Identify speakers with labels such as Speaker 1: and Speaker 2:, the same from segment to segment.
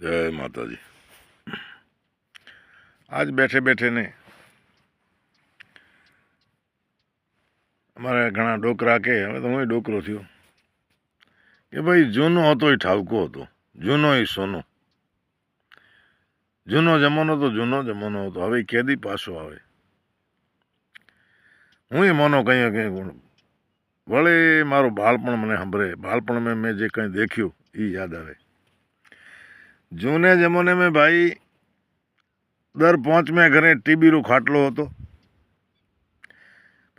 Speaker 1: જય માતાજી। આજ બેઠે બેઠે ને અમારે ઘણા ડોકરા કે હવે તો હું ડોકરો થયો કે ભાઈ જૂનો હતો એ ઠાવકો હતો, જૂનો એ સોનો, જૂનો જમાનો તો જૂનો જમાનો હતો, હવે કેદી પાછો આવે। હું એ મોનો કંઈ કંઈ વળે મારું બાળપણ મને સાંભળે, બાળપણ મેં જે કંઈ દેખ્યું એ યાદ આવે। જૂને જમાને મેં ભાઈ દર 5 ઘરે ટીબીનો ખાટલો હતો।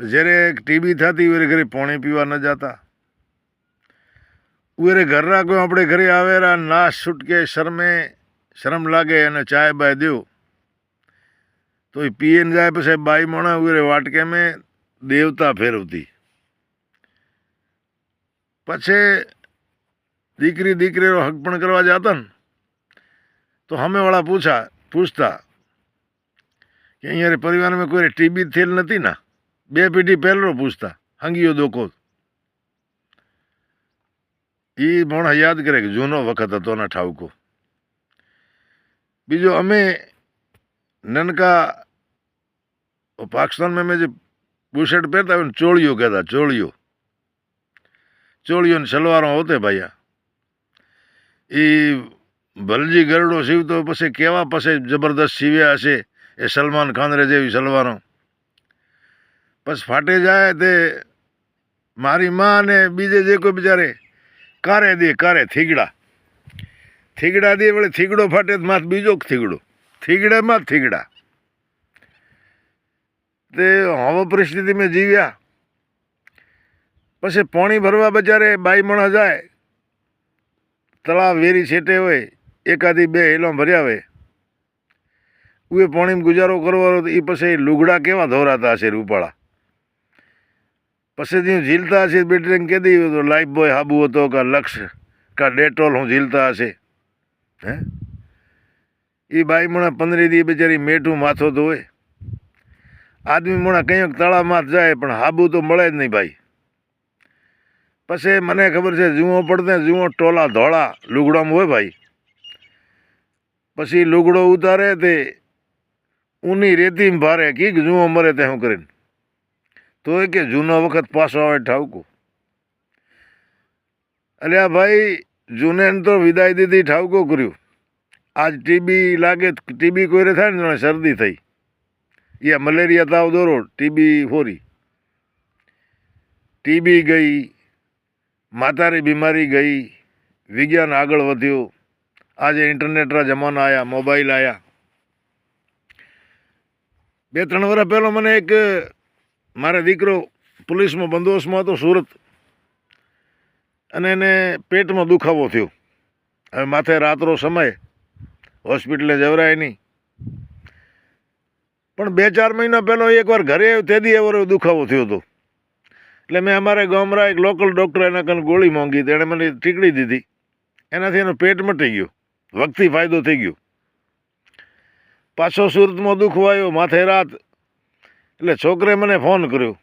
Speaker 1: જ્યારે ટીબી થતી ઉરે ઘરે પાણી પીવા ન જતા, ઉરે ઘરના કોઈ આપણે ઘરે આવેરા ના છૂટકે શરમ લાગે અને ચાય બાય દો તો એ પીએને જાય, પછી બાઈ મોણા ઉરે વાટકે મેં દેવતા ફેરવતી। પછી દીકરી દીકરીનો હક પણ કરવા જતા ને તો સામેવાળા પૂછતા કે અહીંયા પરિવારમાં કોઈ ટીબી થયેલ નથી ના, 2 પેઢી પહેલો પૂછતા હંગીઓ દોકો। એ મોણા યાદ કરે કે જૂનો વખત હતો ના ઠાવકો। બીજો અમે નનકા પાકિસ્તાનમાં મેં જે બુશર્ટ પહેરતા હોય ને ચોળીઓ કહેતા, ચોળીઓ ને સલવારો હોતે ભાઈયા, એ ભલજી ગરડો સીવતો પછી કેવા પછી જબરદસ્ત સીવ્યા હશે એ સલમાન ખાન જેવી સલવારો, પછી ફાટે જાય તે મારી માં ને બીજે જે કોઈ બિચારે કારે થીગડા દે વળે થીગડો ફાટે માથ બીજો થીગડો, થીગડામાં થીગડા। તે હવે પરિસ્થિતિ મેં જીવ્યા। પછી પાણી ભરવા બચારે બાઈ મણા જાય, તળાવ વેરી છેટે હોય, એકાદી 2 હેલો ભર્યા હોય, એ પાણીમાં ગુજારો કરવાનો એ પછી લુગડા કેવા ધોરાતા હશે રૂપાળા। પછી જે ઝીલતા હશે બેટરીને કહી દઈએ તો લાઈફ બોય હાબુ હતો કા લક્ષ કા ડેટોલ હું ઝીલતા હશે। હે એ બાઈ મણા 15 દી બિચારી મેઠું માથો તો હોય, આદમી મણા કંઈક તળાવમાં જાય પણ હાબુ તો મળે જ નહીં ભાઈ। પછી મને ખબર છે જુઓ પડતે જુઓ ટોલા ધોળા લુગડામાં હોય ભાઈ, પછી લુગડો ઉતારે તે ઊની રેતીમાં ભારે કીક જુઓ મરે તે હું કરીને, તો એ કે જૂનો વખત પાછો આવે ઠાવકો। અલ્યા ભાઈ જૂને તો વિદાય દીધી, ઠાવકો કર્યું। આજ ટીબી લાગે, ટીબી કોઈને થાય ને જાણે શરદી થઈ, યા મલેરિયા તાવ દોરો, ટીબી ફોરી, ટીબી ગઈ, માતારી બીમારી ગઈ, વિજ્ઞાન આગળ વધ્યું, આજે ઇન્ટરનેટના જમાના આવ્યા, મોબાઈલ આવ્યા। 2-3 વર્ષ પહેલો મને એક મારો દીકરો પોલીસમાં બંદોબસ્તમાં હતો સુરત, અને એને પેટમાં દુખાવો થયો। હવે માથે રાતનો સમય, હોસ્પિટલે જવરાય નહીં, પણ 2-4 મહિના પહેલો એકવાર ઘરે આવ્યો તેથી એવો દુખાવો થયો હતો। એટલે મેં અમારે ગામમાં એક લોકલ ડૉક્ટર એના કને ગોળી માંગી, તેણે મને ટીકડી દીધી, એનાથી એનો પેટ મટી ગયો, વખતી ફાયદો થઈ ગયો। પાછો સુરતમાં દુખવો આવ્યો, માથે રાત, એટલે છોકરે મને ફોન કર્યો,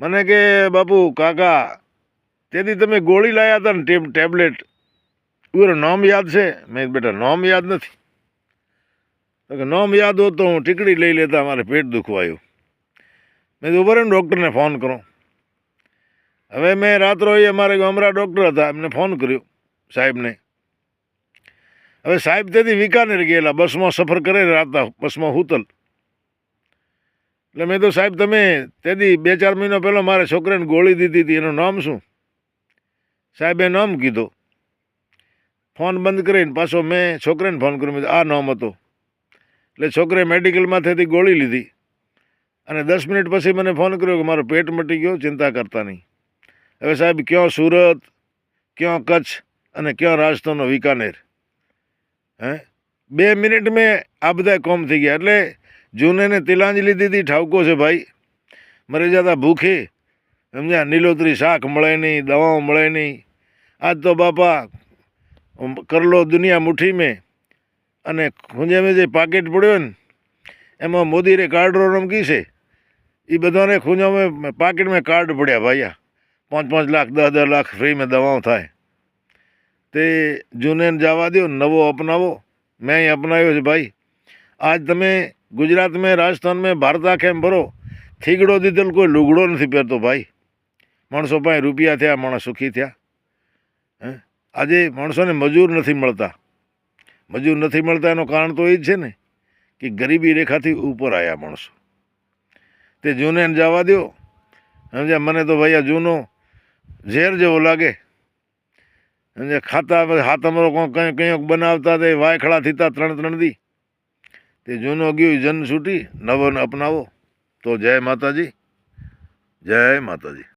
Speaker 1: મને કે બાપુ કાકા તેથી તમે ગોળી લાવ્યા હતા ને ટેબ્લેટ, ઉરું નામ યાદ છે? મેં બેટા નામ યાદ નથી, તો કે નામ યાદ હોત તો હું ટીકડી લઈ લેતા, મારે પેટ દુખવા આવ્યું। મેં તો ઉભા ડૉક્ટરને ફોન કરો। હવે મેં રાત્રો એ અમારે ગામડા ડૉક્ટર હતા, એમને ફોન કર્યો સાહેબને। હવે સાહેબ તેથી વિકાનેર ગયેલા, બસમાં સફર કરે રાતના, બસમાં હુતલ। એટલે મેં તો સાહેબ તમે તેથી 2-4 મહિના પહેલાં મારે છોકરાને ગોળી દીધી હતી, એનું નામ શું? સાહેબે નામ કીધો, ફોન બંધ કરીને પાછો મેં છોકરાને ફોન કર્યો, આ નામ હતો। એટલે છોકરે મેડિકલમાંથી ગોળી લીધી, અને 10 મિનિટ પછી મને ફોન કર્યો કે મારો પેટ મટી ગયો, ચિંતા કરતા નહીં। હવે સાહેબ ક્યાં સુરત, ક્યાં કચ્છ અને ક્યાં રાજસ્થાનનો વિકાનેર, હે 2 મિનિટ મેં આ બધા કોમ થઈ ગયા। એટલે જૂનેને તિલાંજલિ દીધી, ઠાવકો છે ભાઈ, મરી જતા ભૂખે, સમજ્યા? નીલોતરી શાક મળે નહીં, દવાઓ મળે નહીં। આજ તો બાપા કરલો દુનિયા મુઠ્ઠી મેં, અને ખૂંજે મેં જે પાકેટ પડ્યો ને એમાં મોદીને કાર્ડ રમકી છે, એ બધાને ખૂંજામાં પાકેટમાં કાર્ડ પડ્યા ભાઈયા, 5-5 લાખ 10-10 લાખ ફ્રીમાં દવાઓ થાય। તે જૂનેને જવા દો, નવો અપનાવો. મેં અહીં અપનાવ્યો છે ભાઈ. આજ તમે ગુજરાતમાં, રાજસ્થાનમાં, ભારત આખેમ ભરો, થીગડો દીધેલ કોઈ લુગડો નથી પહેરતો ભાઈ. માણસો પાસે રૂપિયા થયા, માણસ સુખી થયા. આજે માણસોને મજૂર નથી મળતા. મજૂર નથી મળતા એનું કારણ તો એ જ છે ને કે ગરીબી રેખાથી ઉપર આવ્યા માણસો. તે જૂનેને જવા દો. સમજ્યા? મને તો ભાઈ આ જૂનો ઝેર જેવો લાગે. સમજ્યા? ખાતા હાથમરો કંઈક બનાવતા તે વાયખડા થતા 3-3 દી. તે જૂનો ગયું જન છૂટી, નવો અપનાવો. તો જય માતાજી, જય માતાજી.